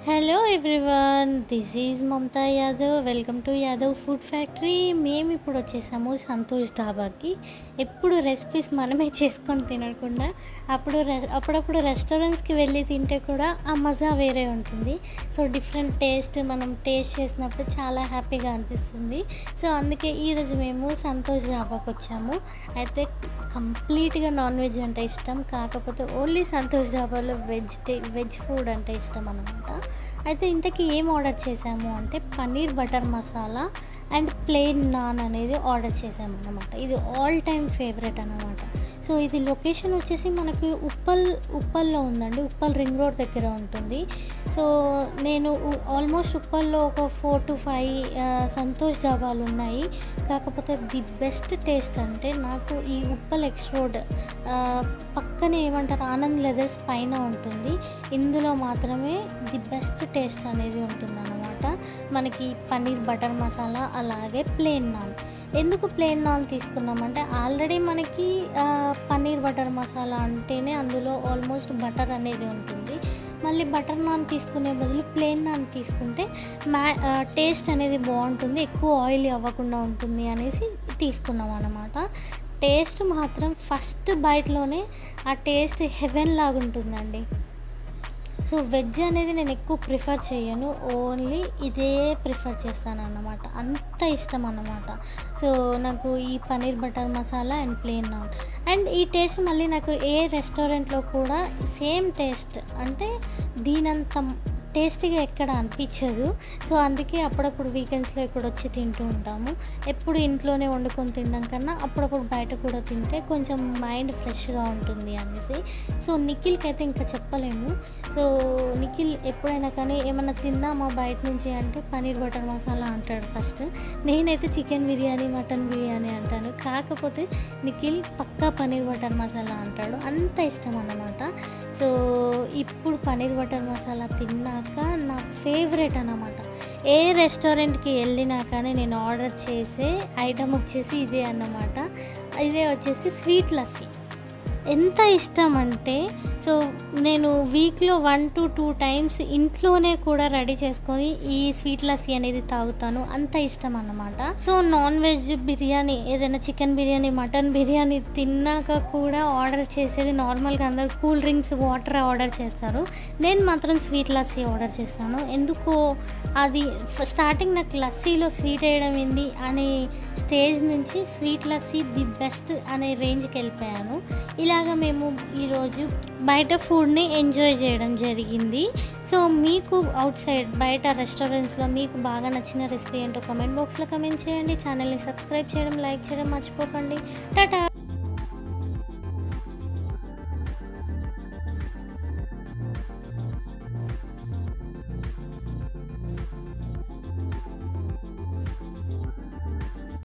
Hello everyone, this is Mamata Yadav. Welcome to Yadav food factory. మేము ఇప్పుడు వచ్చేసాము సంతోష్ ధాబాకి. ఎప్పుడు రెసిపీస్ మనమే చేసుకొని తినకుండా అప్పుడప్పుడు రెస్టారెంట్స్కి వెళ్ళి తింటే కూడా ఆ మజా వేరే ఉంటుంది. సో డిఫరెంట్ టేస్ట్ మనం టేస్ట్ చేసినప్పుడు చాలా హ్యాపీగా అనిపిస్తుంది. సో అందుకే ఈరోజు మేము సంతోష్ ధాబాకి వచ్చాము. అయితే కంప్లీట్గా నాన్ వెజ్ అంటే ఇష్టం, కాకపోతే ఓన్లీ సంతోష్ ధాబాలో వెజ్ ఫుడ్ అంటే ఇష్టం అన్నమాట. అయితే ఇంతకీ ఏం ఆర్డర్ చేసాము అంటే paneer butter masala and plain non అనేది ఆర్డర్ చేసాము అన్నమాట. ఇది ఆల్ టైమ్ ఫేవరెట్ అన్నమాట. సో ఇది లొకేషన్ వచ్చేసి మనకి ఉప్పల్లో ఉందండి. ఉప్పల్ రింగ్ రోడ్ దగ్గర ఉంటుంది. సో నేను ఆల్మోస్ట్ ఉప్పల్లో ఒక 4 to 5 సంతోష్ ధాబాలు ఉన్నాయి. కాకపోతే ది బెస్ట్ టేస్ట్ అంటే నాకు ఈ ఉప్పల్ ఎక్స్ రోడ్ పక్కనే ఏమంటారు ఆనంద్ లెదర్స్ పైన ఉంటుంది. ఇందులో మాత్రమే ది బెస్ట్ టేస్ట్ అనేది ఉంటుంది అన్నమాట. మనకి పన్నీర్ బటర్ మసాలా అలాగే ప్లెయిన్ నాన్. ఎందుకు ప్లెయిన్ నాన్ తీసుకున్నామంటే ఆల్రెడీ మనకి పన్నీర్ బటర్ మసాలా అంటేనే అందులో ఆల్మోస్ట్ బటర్ అనేది ఉంటుంది. మళ్ళీ బటర్ నాన్ తీసుకునే బదులు ప్లెయిన్ నాన్ తీసుకుంటే టేస్ట్ అనేది బాగుంటుంది, ఎక్కువ ఆయిల్ అవ్వకుండా ఉంటుంది అనేసి తీసుకున్నాం అన్నమాట. టేస్ట్ మాత్రం ఫస్ట్ బైట్లోనే ఆ టేస్ట్ హెవెన్ లాగా ఉంటుందండి. సో వెజ్ అనేది నేను ఎక్కువ ప్రిఫర్ చేయను, ఓన్లీ ఇదే ప్రిఫర్ చేస్తాను అన్నమాట. అంత ఇష్టం అన్నమాట. సో నాకు ఈ paneer butter masala and plain non and ఈ టేస్ట్ మళ్ళీ నాకు ఏ రెస్టారెంట్లో కూడా సేమ్ టేస్ట్ అంటే దీనంత టేస్టీగా ఎక్కడ అనిపించదు. సో అందుకే అప్పుడప్పుడు వీకెండ్స్లో ఇక్కడ వచ్చి తింటూ ఉంటాము. ఎప్పుడు ఇంట్లోనే వండుకొని తినడం కన్నా అప్పుడప్పుడు బయట కూడా తింటే కొంచెం మైండ్ ఫ్రెష్గా ఉంటుంది అనేసి. సో నిఖిల్కి అయితే ఇంకా చెప్పలేము. సో నిఖిల్ ఎప్పుడైనా కానీ ఏమన్నా తిందామా బయట నుంచి అంటే పన్నీర్ బటర్ మసాలా అంటాడు ఫస్ట్. నేనైతే చికెన్ బిర్యానీ మటన్ బిర్యానీ అంటాను. కాకపోతే నిఖిల్ పక్కా పన్నీర్ బటర్ మసాలా అంటాడు. అంత ఇష్టం అన్నమాట. సో ఇప్పుడు పన్నీర్ బటర్ మసాలా తిన్నాక నా ఫేవరెట్ అన్నమాట. ఏ రెస్టారెంట్కి వెళ్ళినా కానీ నేను ఆర్డర్ చేసే ఐటమ్ వచ్చేసి ఇదే అన్నమాట. ఇదే వచ్చేసి స్వీట్ లస్సీ. ఎంత ఇష్టం అంటే సో నేను వీక్లో 1 to 2 times ఇంట్లోనే కూడా రెడీ చేసుకొని ఈ స్వీట్ లస్సీ అనేది తాగుతాను. అంత ఇష్టం అన్నమాట. సో నాన్ వెజ్ బిర్యానీ ఏదైనా చికెన్ బిర్యానీ మటన్ బిర్యానీ తిన్నాక కూడా ఆర్డర్ చేసేది నార్మల్గా అందరు కూల్ డ్రింక్స్ వాటర్ ఆర్డర్ చేస్తారు. నేను మాత్రం స్వీట్ లస్సీ ఆర్డర్ చేస్తాను. ఎందుకో అది స్టార్టింగ్ నాకు లస్సీలో స్వీట్ వేయడం ఏంది అనే స్టేజ్ నుంచి స్వీట్ లస్సీ ది బెస్ట్ అనే రేంజ్కి వెళ్ళిపోయాను. ఇలాగా మేము ఈరోజు బయట ఫుడ్ని ఎంజాయ్ చేయడం జరిగింది. సో మీకు అవుట్ సైడ్ బయట రెస్టారెంట్స్లో మీకు బాగా నచ్చిన రెసిపీ ఏంటో కామెంట్ బాక్స్లో కామెంట్ చేయండి. ఛానల్ని సబ్స్క్రైబ్ చేయడం లైక్ చేయడం మర్చిపోకండి. టాటా.